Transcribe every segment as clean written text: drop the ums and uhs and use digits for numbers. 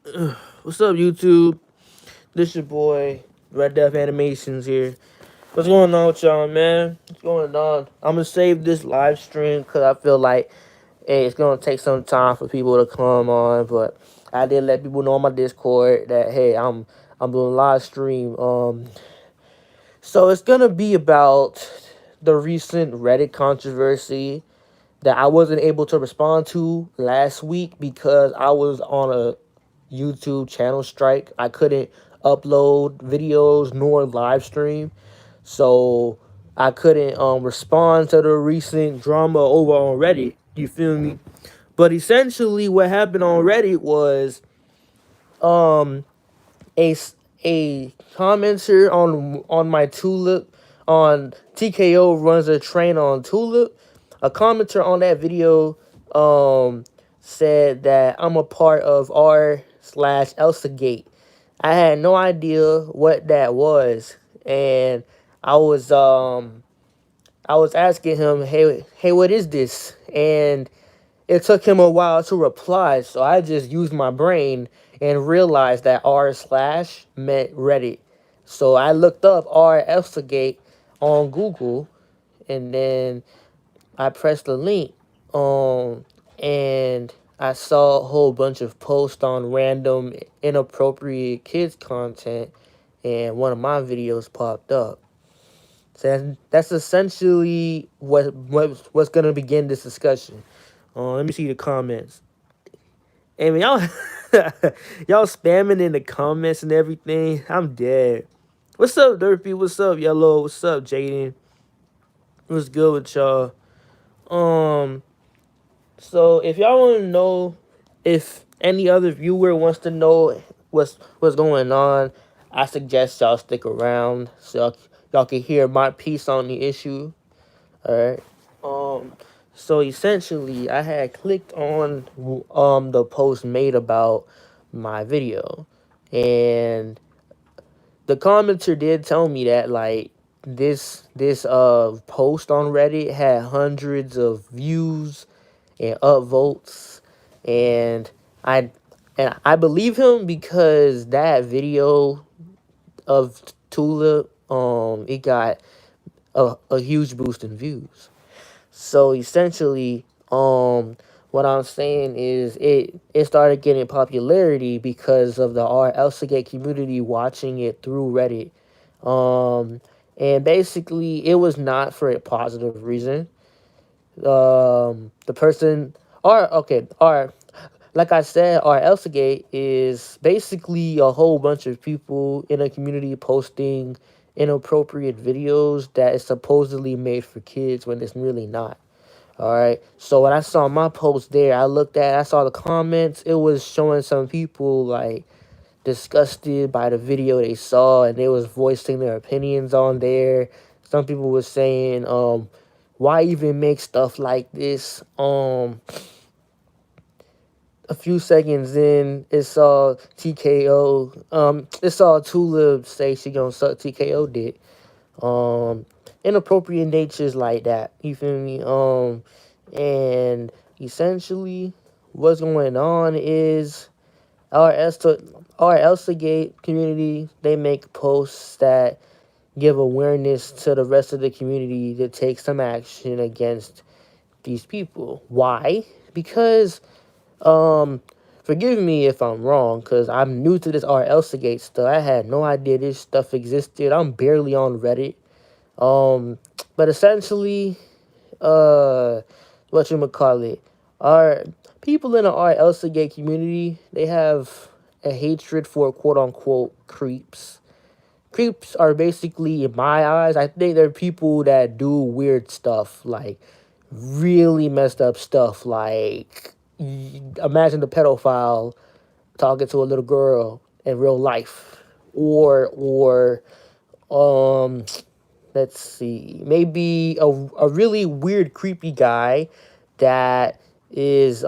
What's up, YouTube? This your boy, Red Death Animations here. What's going on with y'all, man? What's going on? I'm gonna save this live stream because I feel like, hey, it's gonna take some time for people to come on. But I did let people know on my Discord that hey, I'm doing a live stream. So it's gonna be about the recent Reddit controversy that I wasn't able to respond to last week because I was on a YouTube channel strike. I couldn't upload videos nor live stream, so I couldn't respond to the recent drama over on Reddit. You feel me? But essentially, what happened on Reddit was um a a commenter on my Tulip on T.K.O runs a train on Tulip. A commenter on that video said that I'm a part of r/Elsagate. I had no idea what that was, and I was um I was asking him, hey, what is this? And it took him a while to reply, so I just used my brain and realized that r slash meant Reddit. So I looked up r Elsagate on Google, and then I pressed the link, um, and I saw a whole bunch of posts on random inappropriate kids content, and one of my videos popped up. So that's essentially what's gonna begin this discussion. Let me see the comments. Hey man, y'all, y'all spamming in the comments and everything. I'm dead. What's up, Derpy? What's up, Yellow? What's up, Jaden? What's good with y'all? Um, so if y'all want to know, if any other viewer wants to know what's going on, I suggest y'all stick around so y'all can hear my piece on the issue. All right. Um. So essentially, I had clicked on the post made about my video, and the commenter did tell me that like this post on Reddit had hundreds of views and upvotes, and I I believe him because that video of Tulip it got a huge boost in views. So essentially, what I'm saying is it started getting popularity because of the R Elsagate community watching it through Reddit. Um, and basically, it was not for a positive reason. The person, or okay, or like I said, our Elsagate is basically a whole bunch of people in a community posting inappropriate videos that is supposedly made for kids when it's really not. All right. So when I saw my post there, I saw the comments. It was showing some people like disgusted by the video they saw, and they was voicing their opinions on there. Some people were saying, why even make stuff like this? A few seconds in, it saw TKO. It saw Tulip say she gonna suck TKO dick. Um, Inappropriate natures like that. You feel me? And essentially, what's going on is our our Elsagate community. They make posts that give awareness to the rest of the community to take some action against these people. Why? Because um, forgive me if I'm wrong, cause I'm new to this R Elsagate stuff. I had no idea this stuff existed. I'm barely on Reddit. Um, but essentially, what you call it, our people in the R Elsagate community, they have a hatred for quote unquote creeps. Creeps are basically, in my eyes, I think they're people that do weird stuff, like really messed up stuff, like imagine the pedophile talking to a little girl in real life, or um let's see, maybe a really weird creepy guy that is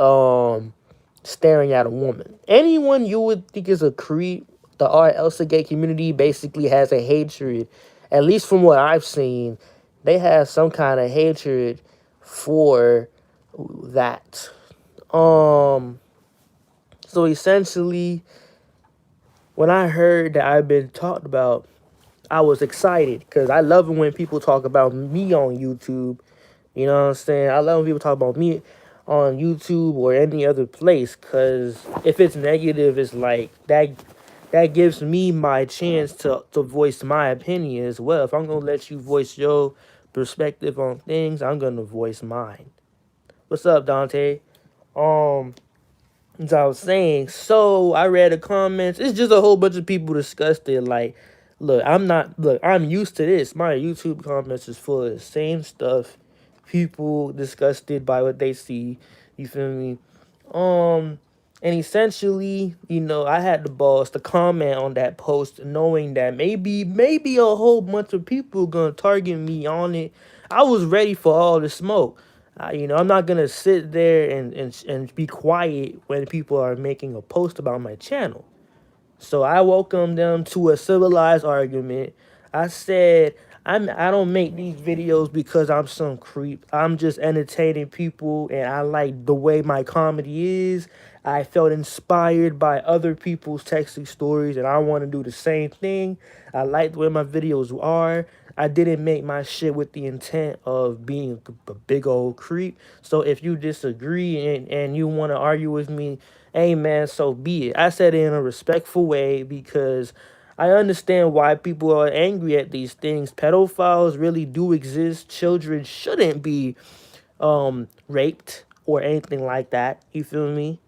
staring at a woman. Anyone you would think is a creep, the R Elsa gay community basically has a hatred, at least from what I've seen. They have some kind of hatred for that. um so essentially, When I heard that I've been talked about, I was excited because I love it when people talk about me on YouTube. You know what I'm saying? I love when people talk about me on YouTube or any other place because if it's negative, it's like that gives me my chance to voice my opinion as well. If I'm gonna let you voice your perspective on things, I'm gonna voice mine. What's up, Dante? Um, as I was saying, so I read the comments. It's just a whole bunch of people discussed it. Like, look, I'm used to this. My YouTube comments is full of the same stuff. People disgusted by what they see. You feel me? Um, and essentially, I had the balls to comment on that post, knowing that maybe a whole bunch of people gonna target me on it. I was ready for all the smoke. I'm not gonna sit there and be quiet when people are making a post about my channel. So I welcomed them to a civilized argument. I said, I don't make these videos because I'm some creep. I'm just entertaining people and I like the way my comedy is. I felt inspired by other people's texting stories and I want to do the same thing. I like the way my videos are. I didn't make my shit with the intent of being a big old creep. So if you disagree and you want to argue with me, hey man, so be it. I said it in a respectful way because I understand why people are angry at these things. Pedophiles really do exist. Children shouldn't be raped or anything like that. You feel me?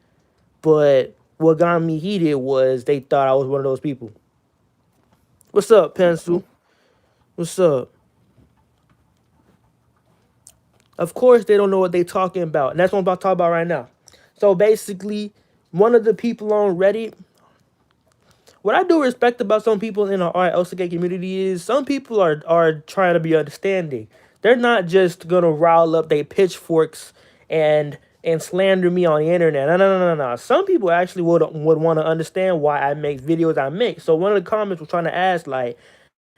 But what got me heated was they thought I was one of those people. What's up, Pencil? What's up? Of course they don't know what they talking about. And that's what I'm about to talk about right now. So basically, one of the people on Reddit, what I do respect about some people in the Elsagate community is some people are trying to be understanding. They're not just gonna rile up their pitchforks and slander me on the internet. No. Some people actually would want to understand why I make videos I make. So one of the comments was trying to ask like,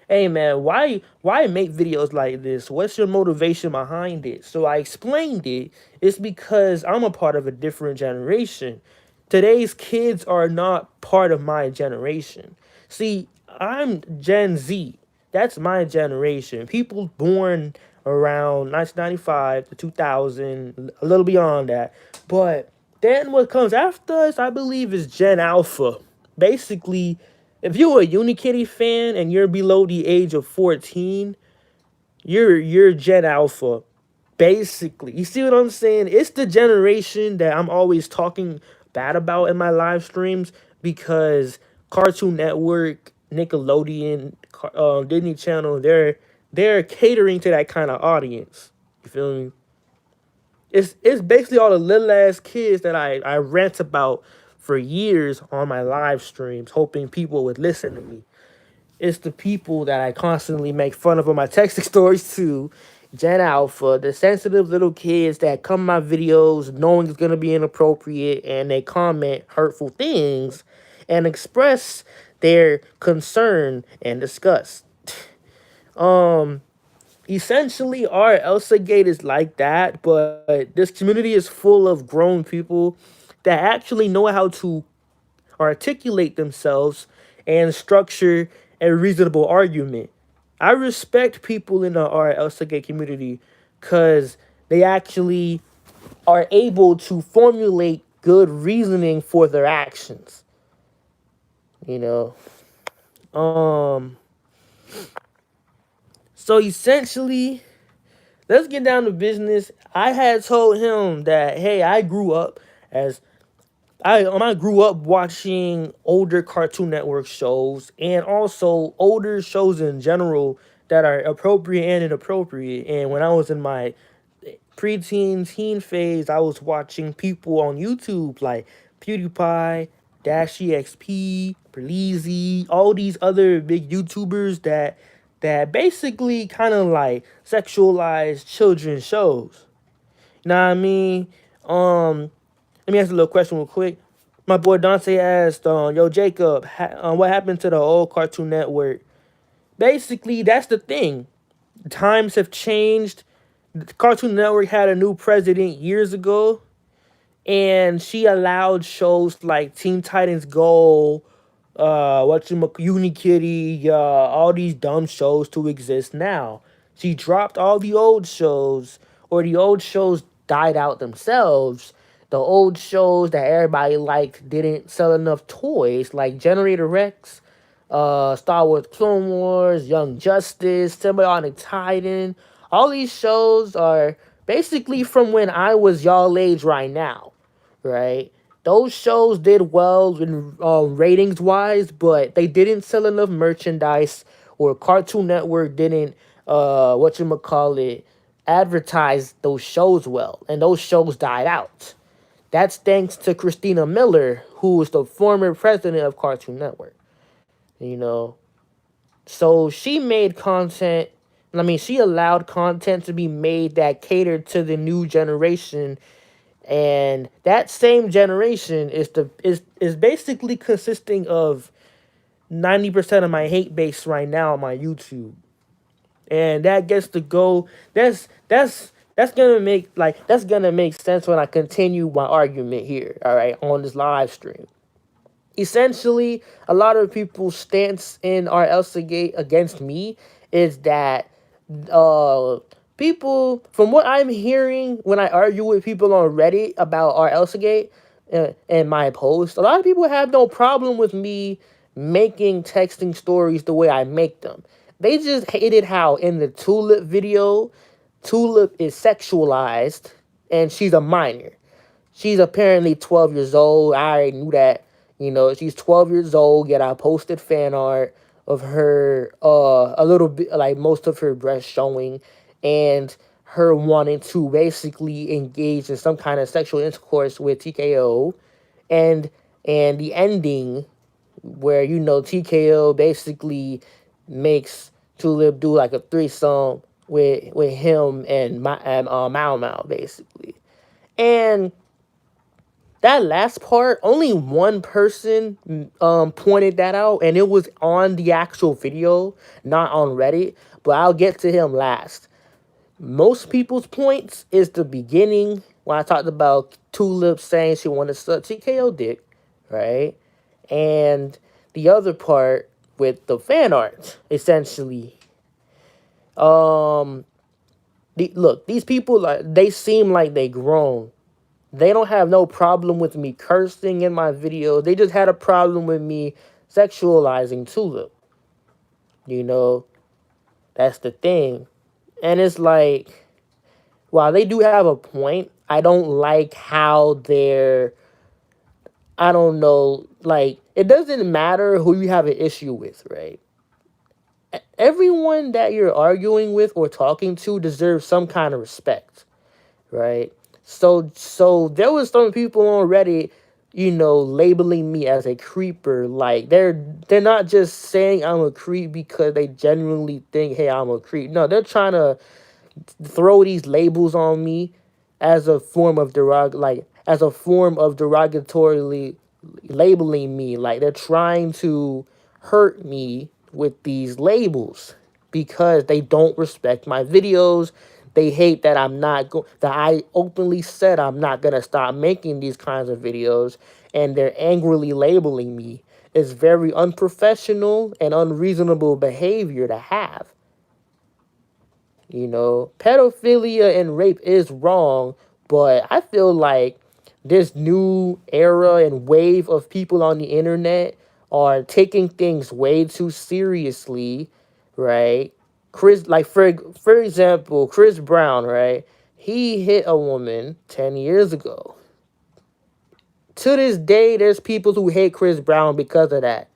hey man, why make videos like this? What's your motivation behind it? So I explained it. It's because I'm a part of a different generation. Today's kids are not part of my generation. See, I'm Gen Z. That's my generation. People born around 1995 to 2000, a little beyond that. But then what comes after us, I believe, is Gen Alpha. Basically, if you're a Unikitty fan and you're below the age of 14, you're Gen Alpha. Basically. You see what I'm saying? It's the generation that I'm always talking bad about in my live streams because Cartoon Network, Nickelodeon, Disney Channel, they're catering to that kind of audience. You feel me? It's basically all the little ass kids that I rant about for years on my live streams, hoping people would listen to me. It's the people that I constantly make fun of on my texting stories too. Gen Alpha, the sensitive little kids that come my videos knowing it's gonna be inappropriate and they comment hurtful things and express their concern and disgust. Um Essentially our Elsagate is like that, but this community is full of grown people that actually know how to articulate themselves and structure a reasonable argument. I respect people in the our Elsagate community because they actually are able to formulate good reasoning for their actions. You know. Um so essentially, let's get down to business. I had told him that hey, as I grew up watching older Cartoon Network shows and also older shows in general that are appropriate and inappropriate. And when I was in my preteen teen phase, I was watching people on YouTube like PewDiePie, Dash EXP, Berleezy, all these other big YouTubers that basically kind of like sexualize children's shows. You know what I mean? Let me ask a little question real quick. My boy Dante asked, "Yo Jacob, what happened to the old Cartoon Network?" Basically, that's the thing. Times have changed. The Cartoon Network had a new president years ago, and she allowed shows like Teen Titans Go, Unikitty, all these dumb shows to exist now. She dropped all the old shows, or the old shows died out themselves. The old shows that everybody liked didn't sell enough toys, like Generator Rex, Star Wars Clone Wars, Young Justice, Symbiotic Titan. All these shows are basically from when I was y'all age right now, right? Those shows did well in ratings wise, but they didn't sell enough merchandise, or Cartoon Network didn't what you call it advertise those shows well, and those shows died out. That's thanks to Christina Miller, who was the former president of Cartoon Network. You know, so she made content. I mean, she allowed content to be made that catered to the new generation, and that same generation is basically consisting of 90% of my hate base right now on my YouTube, and that gets to go. That's gonna make sense when I continue my argument here. All right, on this live stream. Essentially, a lot of people's stance in our Elsagate against me is that uh people, from what I'm hearing when I argue with people on Reddit about our Elsagate and my post, a lot of people have no problem with me making texting stories the way I make them. They just hated how in the Tulip video, Tulip is sexualized and she's a minor. She's apparently 12 years old. I already knew that. She's 12 years old, yet I posted fan art of her, a little bit, like most of her breast showing, and her wanting to basically engage in some kind of sexual intercourse with TKO, and the ending where, TKO basically makes Tulip do like a threesome with him and Mao Mao, basically. And that last part, only one person pointed that out, and it was on the actual video, not on Reddit. But I'll get to him last. Most people's points is the beginning when I talked about Tulip saying she wanted to suck TKO dick, right? And the other part with the fan art, essentially. Um, Look, these people, they seem like they grown. They don't have no problem with me cursing in my videos. They just had a problem with me sexualizing Tulip. You know, that's the thing. And it's like, while they do have a point, I don't like how they're, I don't know, like, it doesn't matter who you have an issue with, right? Everyone that you're arguing with or talking to deserves some kind of respect, right? So there was some people already, labeling me as a creeper. Like they're not just saying I'm a creep because they genuinely think, hey, I'm a creep. No, they're trying to throw these labels on me as a form of derogatorily labeling me. Like they're trying to hurt me with these labels because they don't respect my videos. They hate that that I openly said I'm not gonna stop making these kinds of videos, and they're angrily labeling me. It's very unprofessional and unreasonable behavior to have. Pedophilia and rape is wrong, but I feel like this new era and wave of people on the internet are taking things way too seriously, right? For example, Chris Brown, right? He hit a woman 10 years ago. To this day, there's people who hate Chris Brown because of that.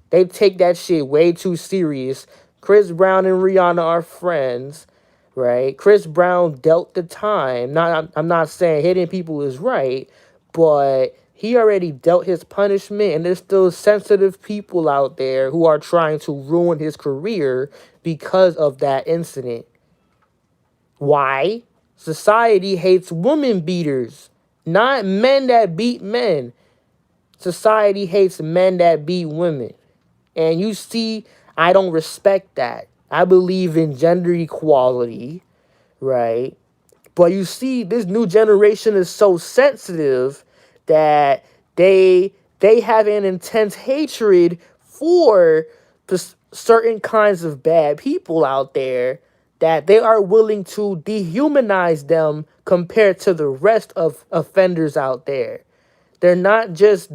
They take that shit way too serious. Chris Brown and Rihanna are friends, right? Chris Brown dealt the time. I'm not saying hitting people is right, but he already dealt his punishment, and there's still sensitive people out there who are trying to ruin his career because of that incident. Why? Society hates woman beaters, not men that beat men. Society hates men that beat women. And you see, I don't respect that. I believe in gender equality, right? But you see, this new generation is so sensitive that they have an intense hatred for the certain kinds of bad people out there, that they are willing to dehumanize them compared to the rest of offenders out there. They're not just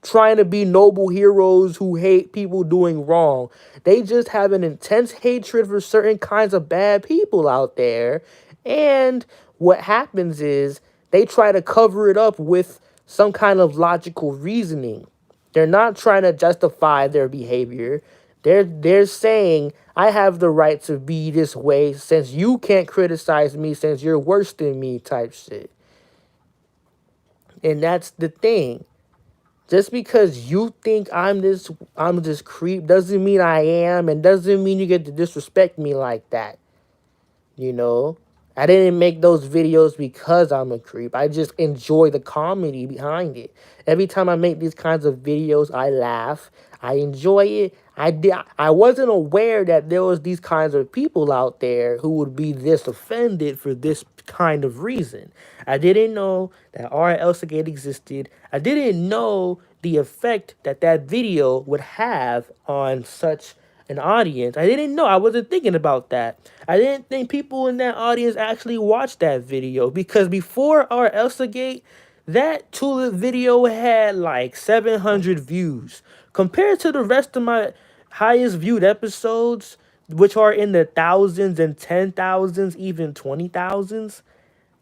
trying to be noble heroes who hate people doing wrong. They just have an intense hatred for certain kinds of bad people out there. And what happens is they try to cover it up with some kind of logical reasoning. They're not trying to justify their behavior. They're saying I have the right to be this way since you can't criticize me since you're worse than me type shit. And that's the thing. Just because you think I'm this creep doesn't mean I am, and doesn't mean you get to disrespect me like that. You know, I didn't make those videos because I'm a creep. I just enjoy the comedy behind it. Every time I make these kinds of videos, I laugh. I enjoy it. I wasn't aware that there was these kinds of people out there who would be this offended for this kind of reason. I didn't know that our Elsagate existed. I didn't know the effect that that video would have on such an audience. I didn't know. I wasn't thinking about that. I didn't think people in that audience actually watched that video, because before our Elsagate, that Tulip video had like 700 views. Compared to the rest of my highest viewed episodes, which are in the thousands and 10,000s, even 20,000s,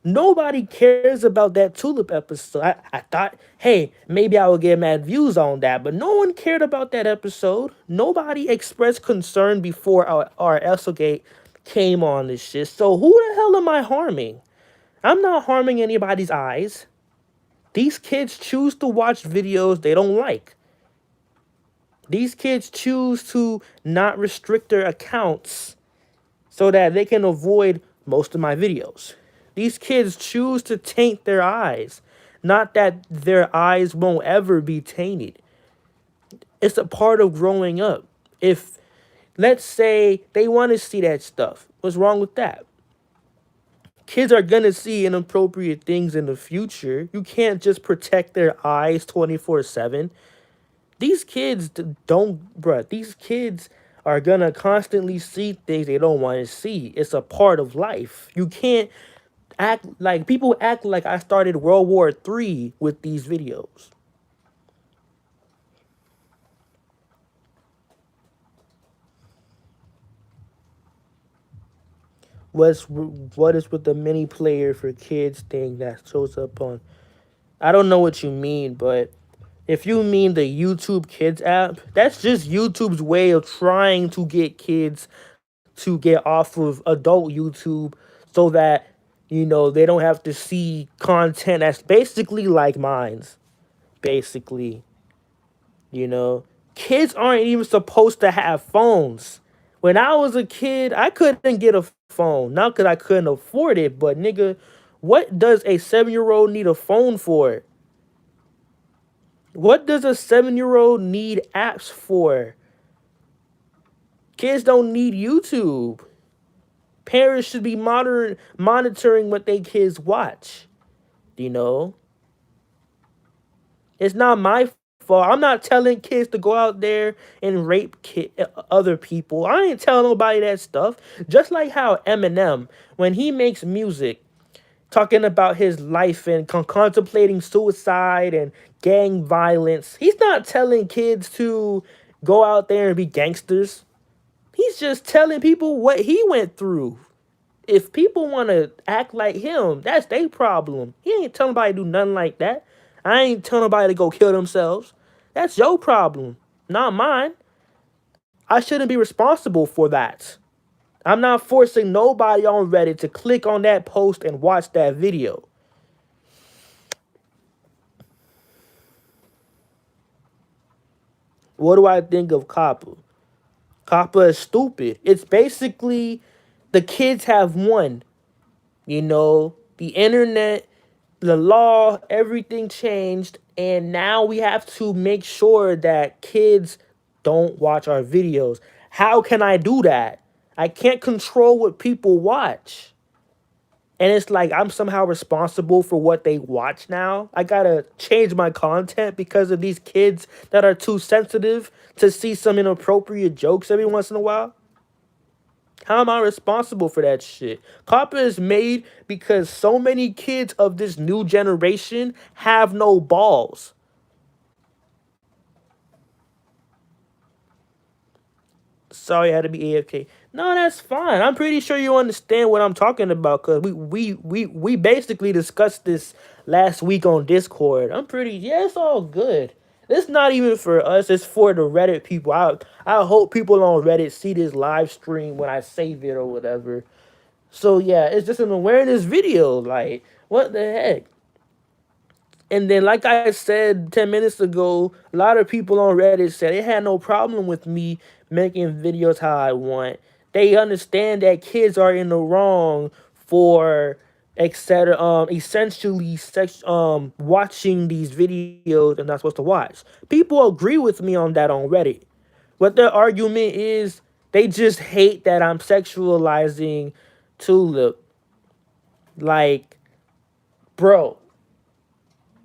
nobody cares about that Tulip episode. I thought, hey, maybe I would get mad views on that, but no one cared about that episode. Nobody expressed concern before our Elsagate came on this shit. So who the hell am I harming? I'm not harming anybody's eyes. These kids choose to watch videos they don't like. These kids choose to not restrict their accounts so that they can avoid most of my videos. These kids choose to taint their eyes, not that their eyes won't ever be tainted. It's a part of growing up. If, let's say, they want to see that stuff, what's wrong with that? Kids are going to see inappropriate things in the future. You can't just protect their eyes 24/7. These kids don't, bruh, these kids are gonna constantly see things they don't want to see. It's a part of life. You can't people act like I started World War III with these videos. What is with the mini player for kids thing that shows up on? I don't know what you mean, but if you mean the YouTube Kids app, that's just YouTube's way of trying to get kids to get off of adult YouTube so that, they don't have to see content that's basically like mine's. Basically, you know, kids aren't even supposed to have phones. When I was a kid, I couldn't get a phone. Not because I couldn't afford it, but nigga, what does a 7-year-old need a phone for? What does a 7-year-old need apps for? Kids don't need YouTube. Parents should be monitoring what they kids watch. You know, it's not my fault. I'm not telling kids to go out there and rape other people. I ain't telling nobody that stuff. Just like how Eminem, when he makes music talking about his life and contemplating suicide and gang violence, he's not telling kids to go out there and be gangsters. He's just telling people what he went through. If people want to act like him, that's their problem. He ain't telling nobody to do nothing like that. I ain't telling nobody to go kill themselves. That's your problem, not mine. I shouldn't be responsible for that. I'm not forcing nobody on Reddit to click on that post and watch that video. What do I think of Kappa? Kappa is stupid. It's basically the kids have won. The internet, the law, everything changed, and now we have to make sure that kids don't watch our videos. How can I do that? I can't control what people watch. And it's like I'm somehow responsible for what they watch now. I gotta change my content because of these kids that are too sensitive to see some inappropriate jokes every once in a while. How am I responsible for that shit? Copper is made because so many kids of this new generation have no balls. Sorry, I had to be AFK. No, that's fine. I'm pretty sure you understand what I'm talking about because we basically discussed this last week on Discord. I'm pretty yeah, it's all good. It's not even for us. It's for the Reddit people. I hope people on Reddit see this live stream when I save it or whatever. So yeah, it's just an awareness video. Like what the heck? And then, like I said 10 minutes ago, a lot of people on Reddit said they had no problem with me making videos how I want. They understand that kids are in the wrong for etc. Essentially watching these videos they're not supposed to watch. People agree with me on that on Reddit. What their argument is, they just hate that I'm sexualizing Tulip. Like, bro,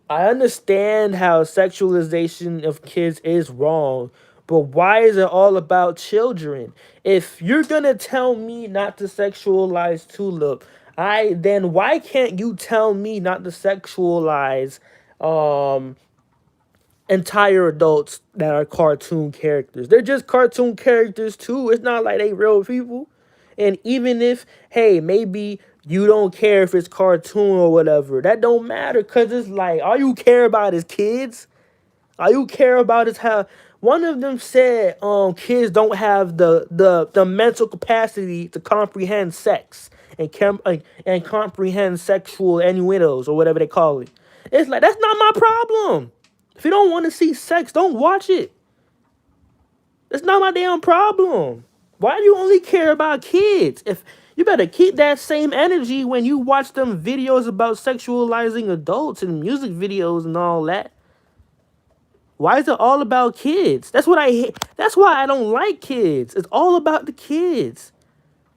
I understand how sexualization of kids is wrong, but why is it all about children? If you're gonna tell me not to sexualize Tulip, I then why can't you tell me not to sexualize um entire adults that are cartoon characters? They're just cartoon characters too. It's not like they real people. And even if, hey, maybe you don't care if it's cartoon or whatever, that don't matter because it's like all you care about is kids. All you care about is how one of them said kids don't have the mental capacity to comprehend sex and comprehend sexual innuendos or whatever they call it. It's like that's not my problem. If you don't want to see sex, don't watch it. That's not my damn problem. Why do you only care about kids? If you better keep that same energy when you watch them videos about sexualizing adults and music videos and all that. Why is it all about kids? That's what I hate. That's why I don't like kids. It's all about the kids.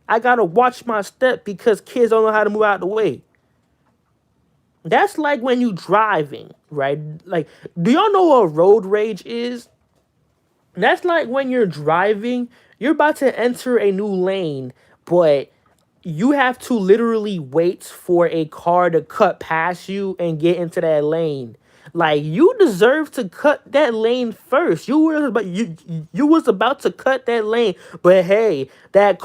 I gotta watch my step because kids don't know how to move out of the way. That's like when you driving, right? Like, do y'all know what road rage is? That's like when you're driving, you're about to enter a new lane, but you have to literally wait for a car to cut past you and get into that lane. Like you deserve to cut that lane first. You was about to cut that lane, but hey, that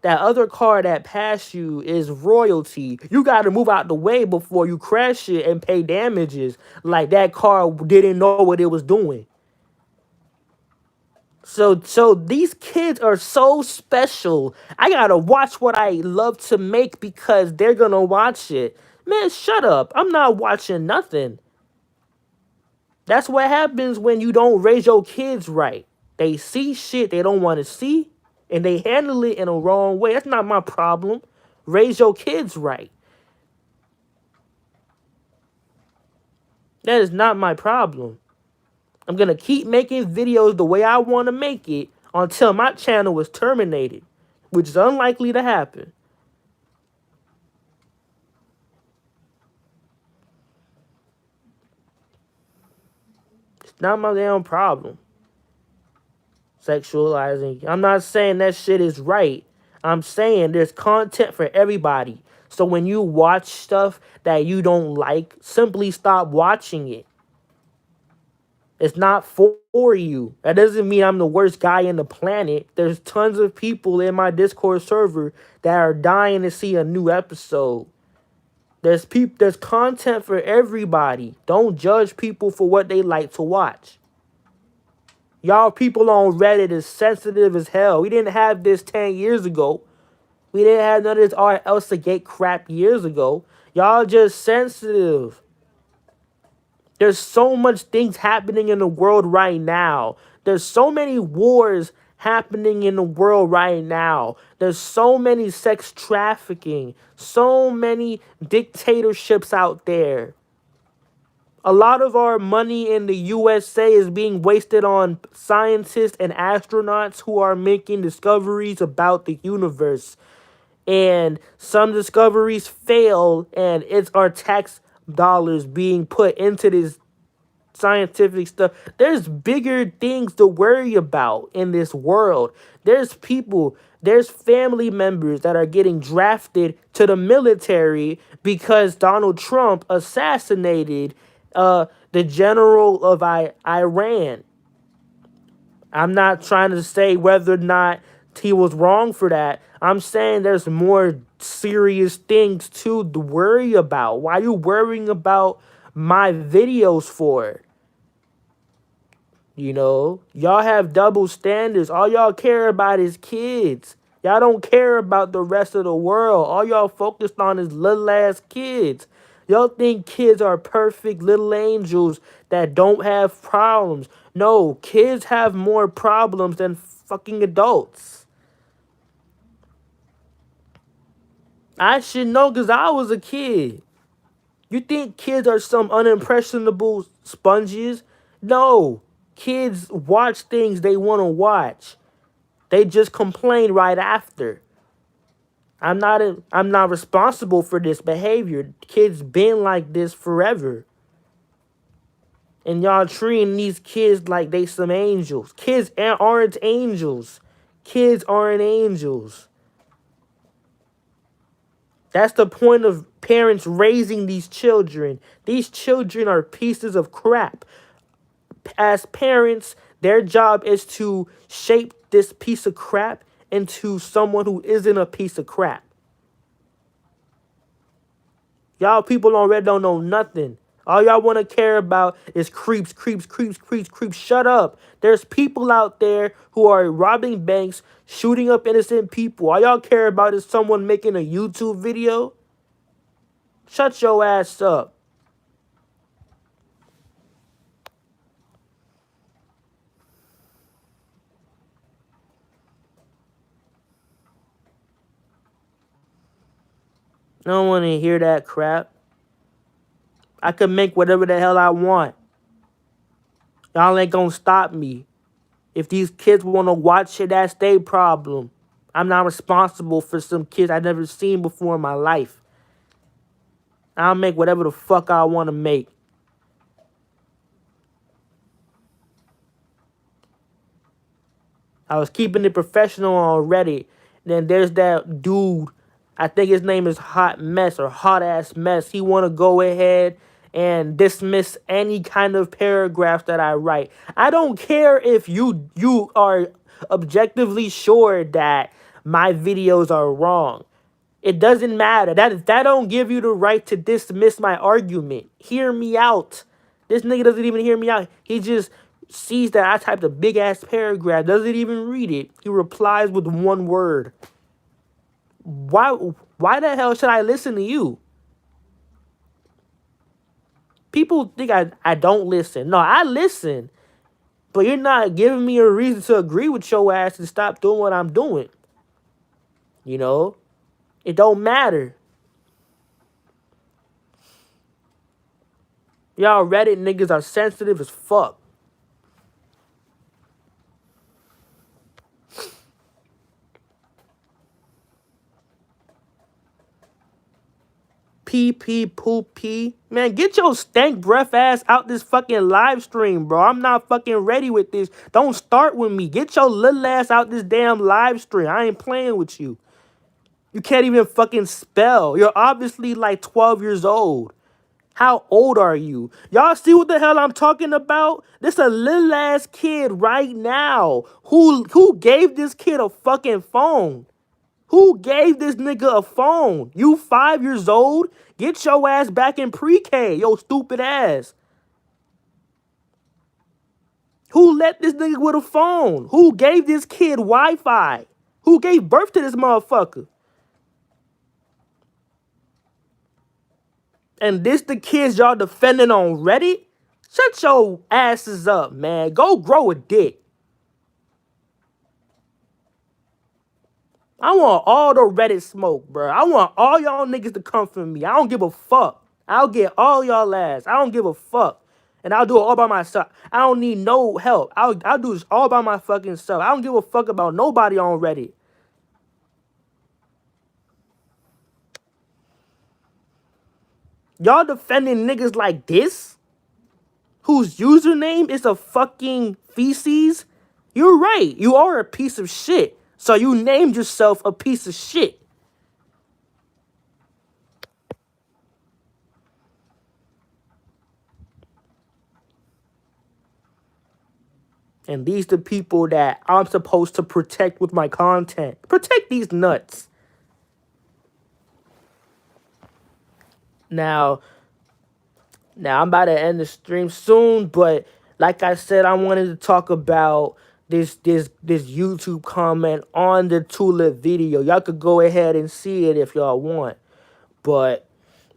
other car that passed you is royalty. You got to move out the way before you crash it and pay damages. Like that car didn't know what it was doing. So these kids are so special. I gotta watch what I love to make because they're gonna watch it. Man, shut up. I'm not watching nothing. That's what happens when you don't raise your kids right. They see shit they don't want to see and they handle it in a wrong way. That's not my problem. Raise your kids right. That is not my problem. I'm going to keep making videos the way I want to make it until my channel is terminated, which is unlikely to happen. It's not my damn problem. Sexualizing. I'm not saying that shit is right. I'm saying there's content for everybody. So when you watch stuff that you don't like, simply stop watching it. It's not for you. That doesn't mean I'm the worst guy in the planet. There's tons of people in my Discord server that are dying to see a new episode. There's content for everybody. Don't judge people for what they like to watch. Y'all people on Reddit is sensitive as hell. We didn't have this 10 years ago. We didn't have none of this Elsagate crap years ago. Y'all just sensitive. There's so much things happening in the world right now. There's so many wars happening in the world right now. There's so many sex trafficking, so many dictatorships out there. A lot of our money in the USA is being wasted on scientists and astronauts who are making discoveries about the universe. and some discoveries fail, and it's our tax dollars being put into this scientific stuff. There's bigger things to worry about in this world. There's people, there's family members that are getting drafted to the military because Donald Trump assassinated the general of Iran. I'm not trying to say whether or not he was wrong for that. I'm saying there's more serious things to worry about. Why are you worrying about my videos for? You know, y'all have double standards. All y'all care about is kids. Y'all don't care about the rest of the world. All y'all focused on is little ass kids. Y'all think kids are perfect little angels that don't have problems. No, kids have more problems than fucking adults. I should know because I was a kid. You think kids are some unimpressionable sponges? No. Kids watch things they want to watch. They just complain right after. I'm not responsible for this behavior. Kids been like this forever. And y'all treating these kids like they some angels. Kids aren't angels. Kids aren't angels. That's the point of parents raising these children. These children are pieces of crap. As parents, their job is to shape this piece of crap into someone who isn't a piece of crap. Y'all people already don't know nothing. All y'all want to care about is creeps, creeps, creeps, creeps, creeps. Shut up. There's people out there who are robbing banks, shooting up innocent people. All y'all care about is someone making a YouTube video. Shut your ass up. I don't want to hear that crap. I can make whatever the hell I want. Y'all ain't gonna stop me. If these kids want to watch it, that's their problem. I'm not responsible for some kids I never seen before in my life. I'll make whatever the fuck I want to make. I was keeping it professional on Reddit. Then there's that dude, I think his name is Hot Mess or Hot Ass Mess. He want to go ahead and dismiss any kind of paragraph that I write. I don't care if you are objectively sure that my videos are wrong. It doesn't matter. That don't give you the right to dismiss my argument. Hear me out. This nigga doesn't even hear me out. He just sees that I typed a big ass paragraph, doesn't even read it. He replies with one word. Why the hell should I listen to you? People think I don't listen. No, I listen. But you're not giving me a reason to agree with your ass and stop doing what I'm doing. You know? It don't matter. Y'all Reddit niggas are sensitive as fuck. Pee pee poop pee. Man, get your stank breath ass out this fucking live stream, bro. I'm not fucking ready with this. Don't start with me. Get your little ass out this damn live stream. I ain't playing with you. You can't even fucking spell. You're obviously like 12 years old. How old are you? Y'all see what the hell I'm talking about? This a little ass kid right now. Who gave this kid a fucking phone? Who gave this nigga a phone? You 5 years old? Get your ass back in pre-K, yo stupid ass. Who let this nigga with a phone? Who gave this kid Wi-Fi? Who gave birth to this motherfucker? And this the kids y'all defending on Reddit? Shut your asses up, man. Go grow a dick. I want all the Reddit smoke, bro. I want all y'all niggas to come for me. I don't give a fuck. I'll get all y'all ass. I don't give a fuck. And I'll do it all by myself. I don't need no help. I'll do this all by my fucking self. I don't give a fuck about nobody on Reddit. Y'all defending niggas like this, whose username is a fucking feces? You're right. You are a piece of shit. So you named yourself a piece of shit. And these the people that I'm supposed to protect with my content. Protect these nuts. Now, Now I'm about to end the stream soon, but like I said, I wanted to talk about this YouTube comment on the Tulip video. Y'all could go ahead and see it if y'all want. But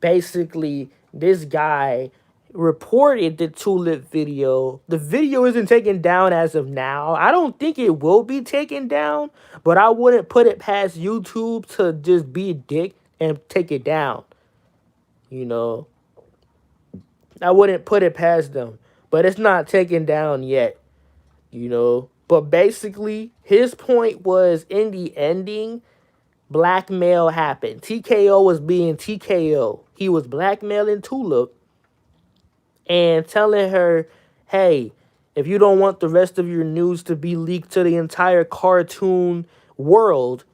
basically, this guy reported the Tulip video. The video isn't taken down as of now. I don't think it will be taken down, but I wouldn't put it past YouTube to just be a dick and take it down. You know, I wouldn't put it past them, but it's not taken down yet, you know. But basically, his point was in the ending, blackmail happened. TKO was being TKO. He was blackmailing Tulip and telling her, hey, if you don't want the rest of your news to be leaked to the entire cartoon world,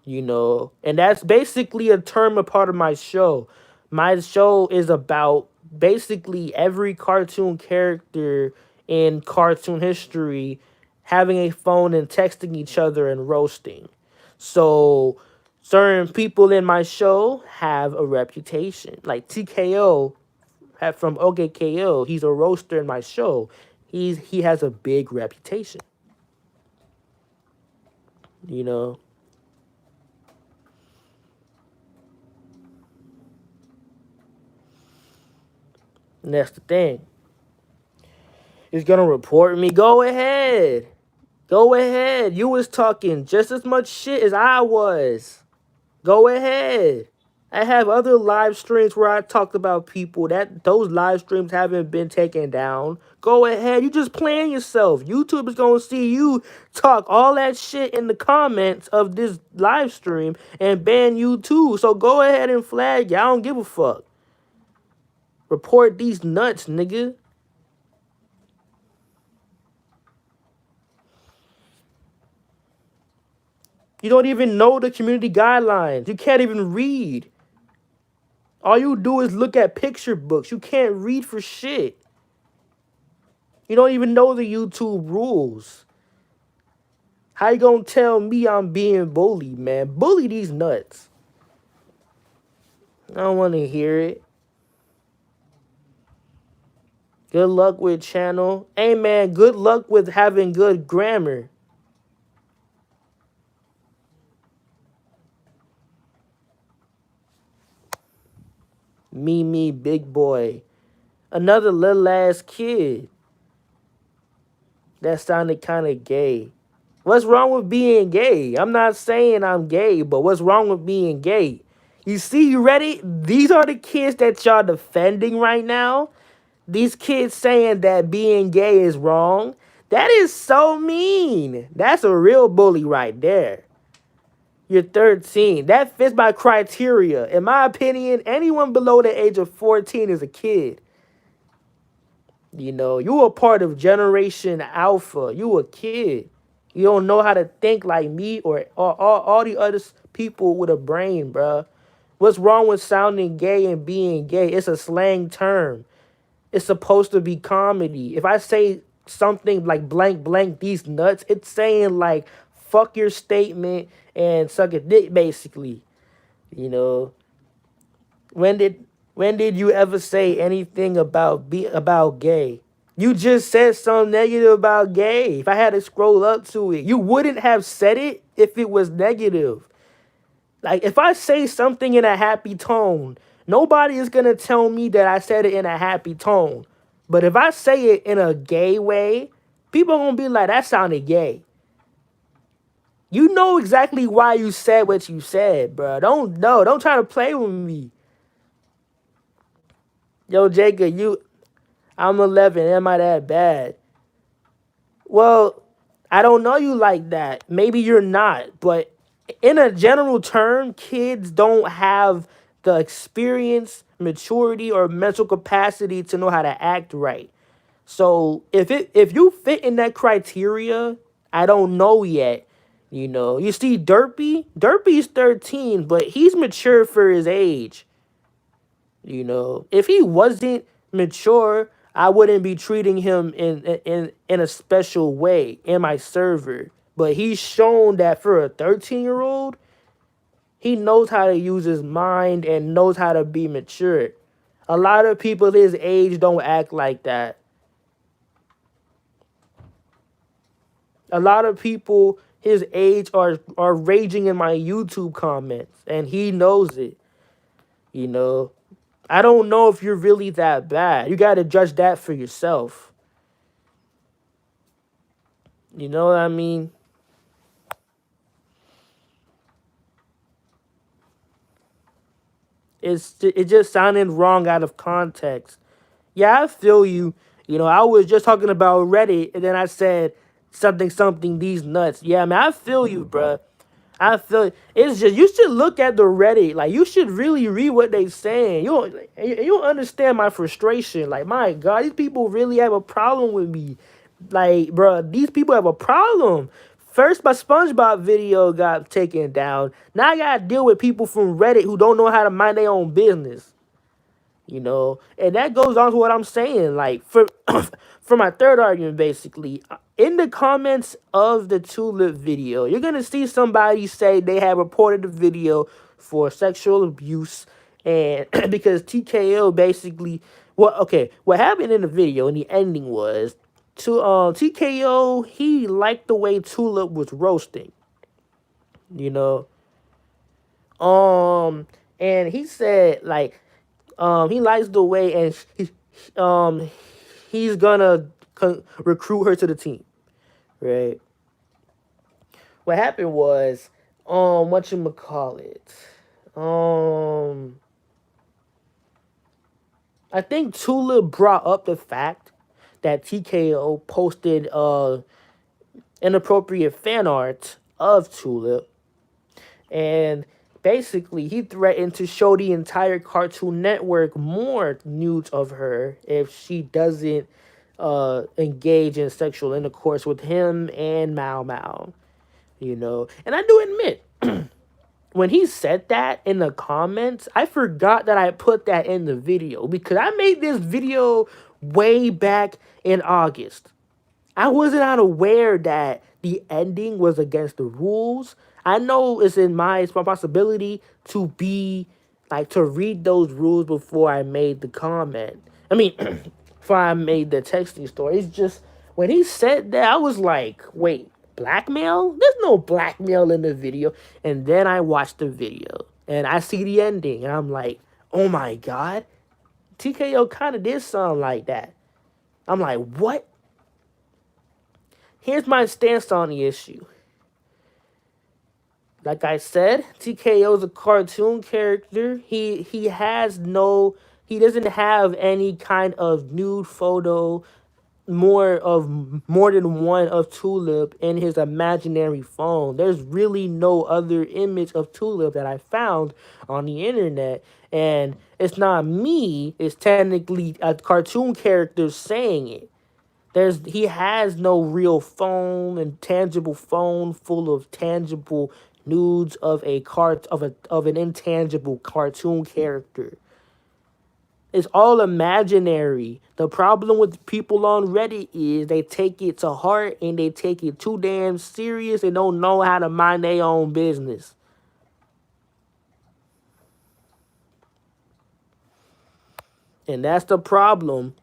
you know, and that's basically a term, a part of my show. My show is about basically every cartoon character in cartoon history having a phone and texting each other and roasting. So certain people in my show have a reputation. Like TKO from OK.K.O. He's a roaster in my show. He has a big reputation. You know. And that's the thing. He's gonna report me. Go ahead. Go ahead. You was talking just as much shit as I was. Go ahead. I have other live streams where I talked about people that those live streams haven't been taken down. Go ahead. You just playing yourself. YouTube is gonna see you talk all that shit in the comments of this live stream and ban you too. So go ahead and flag you. I don't give a fuck. Report these nuts, nigga. You don't even know the community guidelines. You can't even read. All you do is look at picture books. You can't read for shit. You don't even know the YouTube rules. How you gonna tell me I'm being bullied, man? Bully these nuts. I don't want to hear it. Good luck with channel. Hey, man, good luck with having good grammar. Me, big boy. Another little ass kid. That sounded kind of gay. What's wrong with being gay? I'm not saying I'm gay, but what's wrong with being gay? You see, you ready? These are the kids that y'all defending right now. These kids saying that being gay is wrong. That is so mean. That's a real bully right there. You're 13. That fits my criteria. In my opinion, anyone below the age of 14 is a kid. You know, you a part of Generation Alpha. You a kid. You don't know how to think like me or all the other people with a brain, bruh. What's wrong with sounding gay and being gay? It's a slang term. It's supposed to be comedy. If I say something like blank blank these nuts, it's saying like fuck your statement and suck a dick basically. You know. When did you ever say anything about gay? You just said something negative about gay. If I had to scroll up to it, you wouldn't have said it if it was negative. Like, if I say something in a happy tone, nobody is going to tell me that I said it in a happy tone. But if I say it in a gay way, people are going to be like, that sounded gay. You know exactly why you said what you said, bro. Don't try to play with me. Yo, Jacob, I'm 11. Am I that bad? Well, I don't know you like that. Maybe you're not. But in a general term, kids don't have the experience maturity or mental capacity to know how to act right. So if you fit in that criteria, I don't know yet. You know, you see Derpy's 13, but he's mature for his age. You know, if he wasn't mature, I wouldn't be treating him in a special way in my server. But he's shown that for a 13-year-old, he knows how to use his mind and knows how to be mature. A lot of people his age don't act like that. A lot of people his age are raging in my YouTube comments, and he knows it. You know, I don't know if you're really that bad. You got to judge that for yourself. You know what I mean? It just sounded wrong out of context. Yeah, I feel you. You know, I was just talking about Reddit, and then I said something these nuts. Yeah, man, I feel you, bruh. I feel it's just you should look at the Reddit. Like you should really read what they saying. You don't understand my frustration. Like my God, these people really have a problem with me. Like, bruh, these people have a problem. First, my SpongeBob video got taken down. Now I gotta deal with people from Reddit who don't know how to mind their own business. You know, and that goes on to what I'm saying. Like for for my third argument, basically, in the comments of the Tulip video, you're gonna see somebody say they have reported the video for sexual abuse, and because TKO basically, well, okay, what happened in the video in the ending was to TKO, he liked the way Tulip was roasting, you know, and he said like he likes the way, and um he's gonna recruit her to the team, right? What happened was whatchamacallit, um I think Tula brought up the fact that TKO posted inappropriate fan art of Tulip, and basically he threatened to show the entire Cartoon Network more nudes of her if she doesn't engage in sexual intercourse with him and Mao Mao, you know. And I do admit, when he said that in the comments, I forgot that I put that in the video because I made this video way back in August. I wasn't unaware that the ending was against the rules. I know it's my possibility to be like to read those rules before I made the comment. I mean, before I made the texting story. It's just when he said that, I was like, wait, blackmail? There's no blackmail in the video. And then I watched the video and I see the ending and I'm like, oh my God, TKO kind of did something like that. I'm like, what? Here's my stance on the issue. Like I said, TKO is a cartoon character. He doesn't have any kind of nude photo more than one of Tulip in his imaginary phone. There's really no other image of Tulip that I found on the internet. And it's not me, it's technically a cartoon character saying it. He has no real phone and tangible phone full of tangible nudes of of an intangible cartoon character. It's all imaginary. The problem with people on Reddit is they take it to heart and they take it too damn serious and don't know how to mind their own business. And that's the problem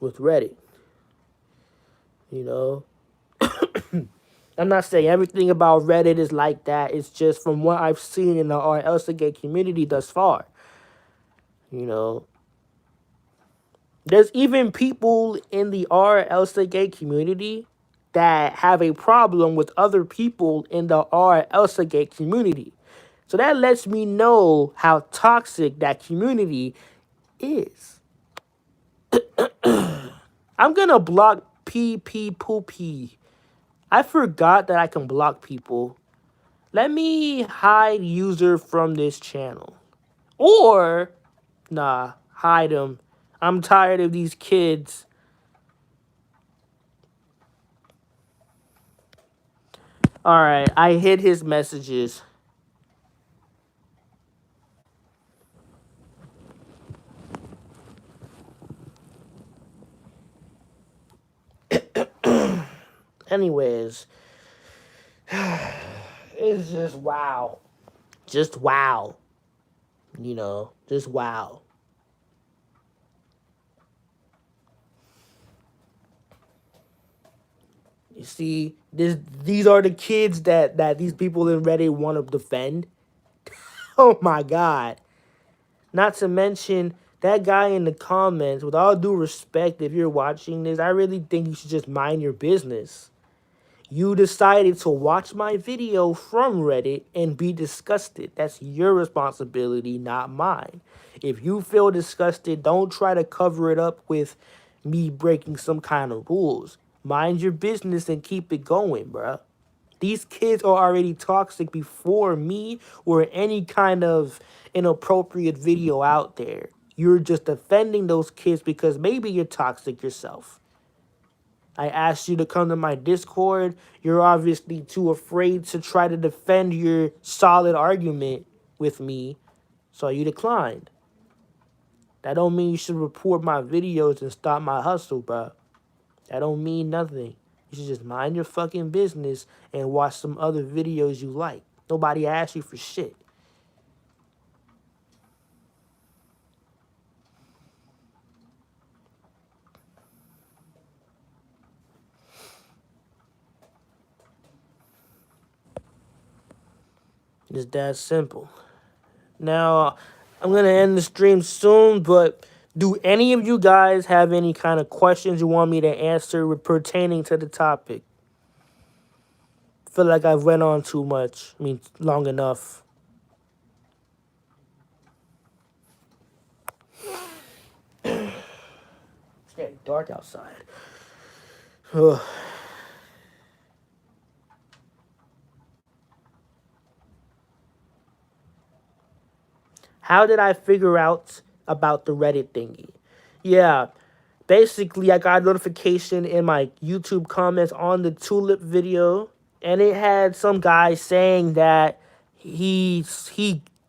with Reddit. You know, I'm not saying everything about Reddit is like that. It's just from what I've seen in our Elsagate community thus far. You know, there's even people in the R Elsagate community that have a problem with other people in the R Elsagate community. So that lets me know how toxic that community is. I'm gonna block PP Poopy. I forgot that I can block people. Let me hide user from this channel. Or Nah, hide them. I'm tired of these kids. All right, I hid his messages. Anyways, it's just wow. Just wow. Just wow. You see, these are the kids that these people in Reddit want to defend. Oh my god. Not to mention that guy in the comments, with all due respect, if you're watching this, I really think you should just mind your business. You decided to watch my video from Reddit and be disgusted. That's your responsibility, not mine. If you feel disgusted, don't try to cover it up with me breaking some kind of rules. Mind your business and keep it going, bruh. These kids are already toxic before me or any kind of inappropriate video out there. You're just defending those kids because maybe you're toxic yourself. I asked you to come to my Discord. You're obviously too afraid to try to defend your solid argument with me, so you declined. That don't mean you should report my videos and stop my hustle, bro. That don't mean nothing. You should just mind your fucking business and watch some other videos you like. Nobody asked you for shit. It's that simple. Now, I'm going to end the stream soon, but do any of you guys have any kind of questions you want me to answer pertaining to the topic? Feel like I've went on too much. I mean, long enough. It's getting dark outside. Ugh. How did I figure out about the Reddit thingy? Yeah, basically, I got a notification in my YouTube comments on the Tulip video, and it had some guy saying that he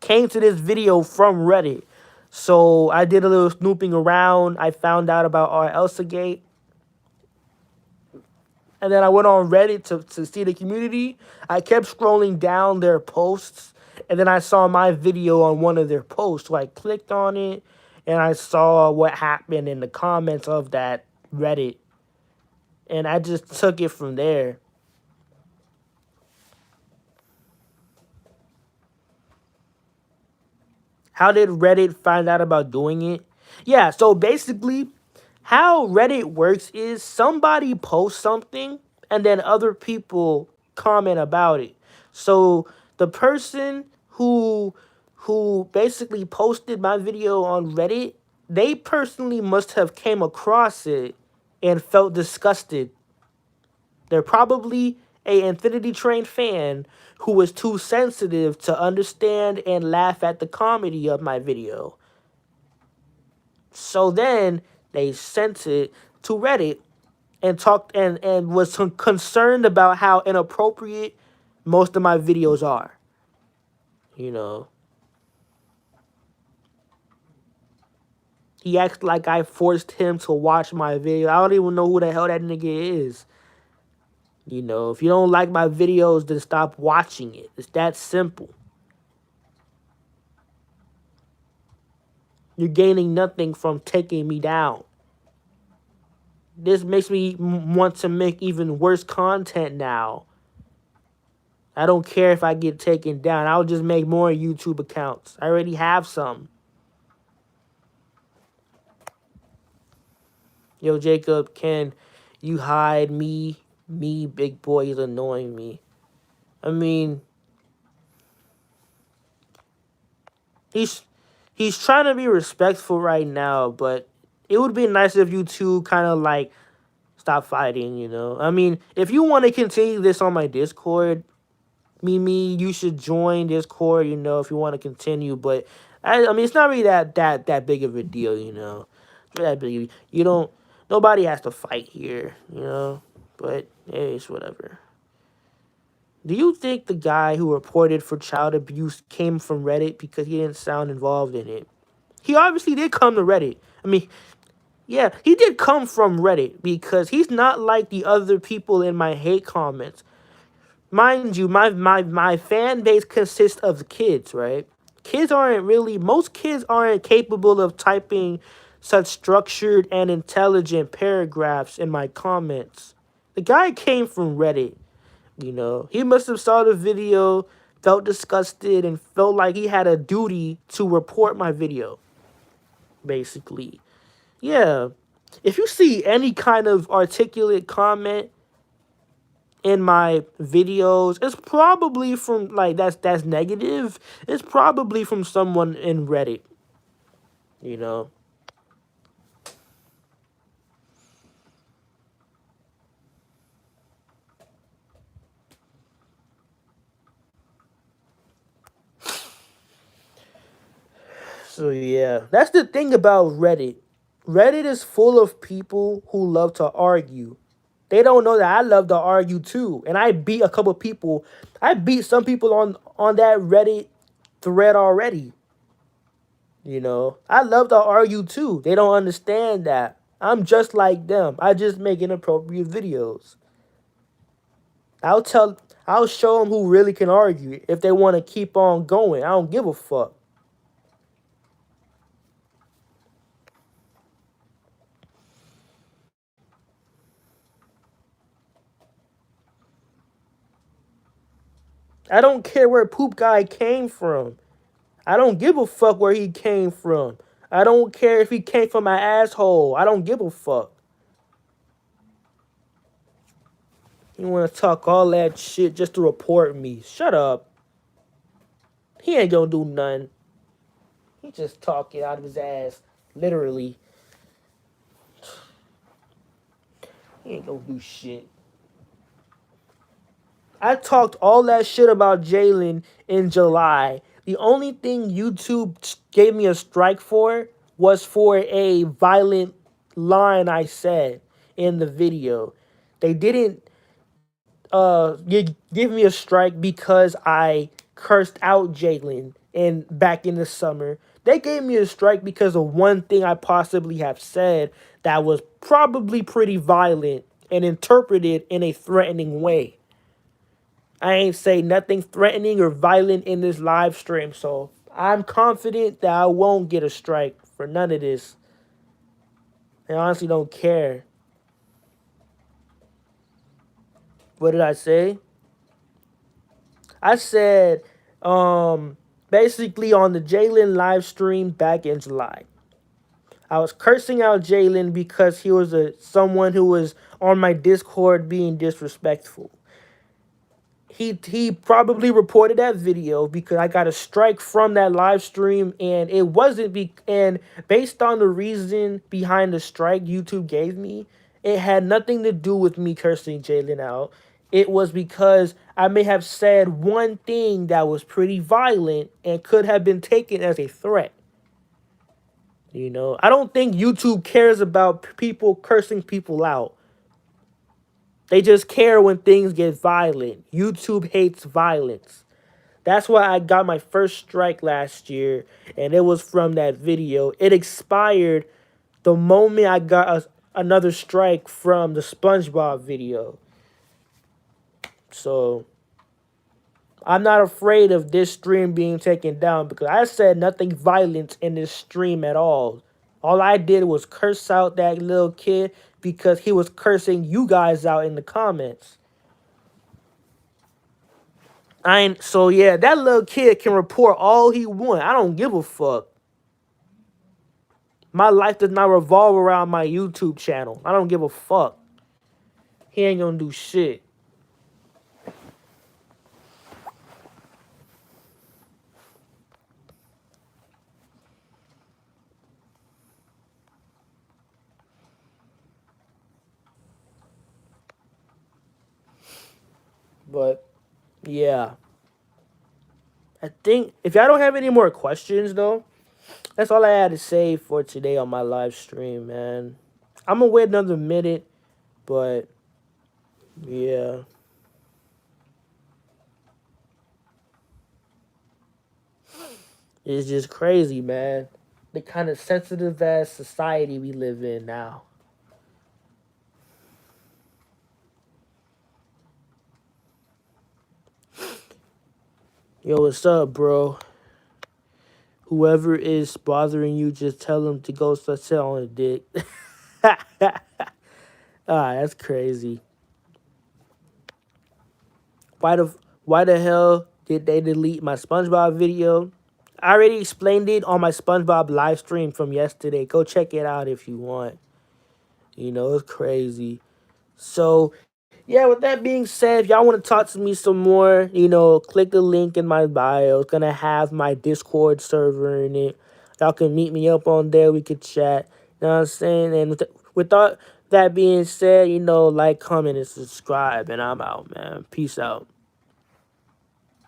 came to this video from Reddit. So I did a little snooping around. I found out about our Elsagate. And then I went on Reddit to see the community. I kept scrolling down their posts. And then I saw my video on one of their posts. So I clicked on it. And I saw what happened in the comments of that Reddit. And I just took it from there. How did Reddit find out about doing it? Yeah, so basically, how Reddit works is somebody posts something and then other people comment about it. So the person who basically posted my video on Reddit, they personally must have came across it and felt disgusted. They're probably a Infinity Train fan who was too sensitive to understand and laugh at the comedy of my video. So then they sent it to Reddit and talked and was concerned about how inappropriate most of my videos are. You know, he acts like I forced him to watch my video. I don't even know who the hell that nigga is. You know, if you don't like my videos, then stop watching it. It's that simple. You're gaining nothing from taking me down. This makes me want to make even worse content now. I don't care if I get taken down. I'll just make more YouTube accounts. I already have some. Yo, Jacob, can you hide me? Me, big boy, is annoying me. I mean, he's trying to be respectful right now, but it would be nice if you two kind of like stop fighting, you know? I mean, if you want to continue this on my Discord, Mimi, you should join Discord, you know, if you want to continue, but I mean, it's not really that big of a deal, you know. It's not that big. You don't. Nobody has to fight here, you know. But hey, it's whatever. Do you think the guy who reported for child abuse came from Reddit because he didn't sound involved in it? He obviously did come to Reddit. I mean, yeah, he did come from Reddit because he's not like the other people in my hate comments. Mind you, my fan base consists of kids, right? Most kids aren't capable of typing such structured and intelligent paragraphs in my comments. The guy came from Reddit, you know. He must have saw the video, felt disgusted, and felt like he had a duty to report my video, basically. Yeah. If you see any kind of articulate comment in my videos, it's probably from like that's negative. It's probably from someone in Reddit, you know. So yeah, that's the thing about Reddit. Reddit is full of people who love to argue. They don't know that I love to argue too, and I beat a couple people. I beat some people on that Reddit thread already. You know, I love to argue too. They don't understand that. I'm just like them. I just make inappropriate videos. I'll tell, I'll show them who really can argue if they want to keep on going. I don't give a fuck. I don't care where Poop Guy came from. I don't give a fuck where he came from. I don't care if he came from my asshole. I don't give a fuck. You want to talk all that shit just to report me? Shut up. He ain't gonna do nothing. He just talking out of his ass, literally. He ain't gonna do shit. I talked all that shit about Jalen in July. The only thing YouTube gave me a strike for was for a violent line I said in the video. They didn't give me a strike because I cursed out Jalen in back in the summer. They gave me a strike because of one thing I possibly have said that was probably pretty violent and interpreted in a threatening way. I ain't say nothing threatening or violent in this live stream, so I'm confident that I won't get a strike for none of this. I honestly don't care. What did I say? I said, basically on the Jalen live stream back in July. I was cursing out Jalen because he was someone who was on my Discord being disrespectful. He probably reported that video because I got a strike from that live stream, and it wasn't and based on the reason behind the strike YouTube gave me, it had nothing to do with me cursing Jalen out. It was because I may have said one thing that was pretty violent and could have been taken as a threat. You know, I don't think YouTube cares about people cursing people out. They just care when things get violent. YouTube hates violence. That's why I got my first strike last year, and it was from that video. It expired the moment I got another strike from the SpongeBob video. So I'm not afraid of this stream being taken down because I said nothing violent in this stream at all. All I did was curse out that little kid because he was cursing you guys out in the comments. So yeah, that little kid can report all he want. I don't give a fuck. My life does not revolve around my YouTube channel. I don't give a fuck. He ain't gonna do shit. But yeah. I think if y'all don't have any more questions though, That's all I had to say for today on my live stream, man. I'm gonna wait another minute, but yeah, it's just crazy, man. The kind of sensitive ass society we live in now. Yo, what's up, bro? Whoever is bothering you, just tell them to go sit on a dick. That's crazy. Why the why the hell did they delete my SpongeBob video? I already explained it on my SpongeBob live stream from yesterday. Go check it out if you want. It's crazy. So, yeah, with that being said, if y'all want to talk to me some more, click the link in my bio. It's going to have my Discord server in it. Y'all can meet me up on there. We could chat. You know what I'm saying? And with all that being said, like, comment, and subscribe. And I'm out, man. Peace out.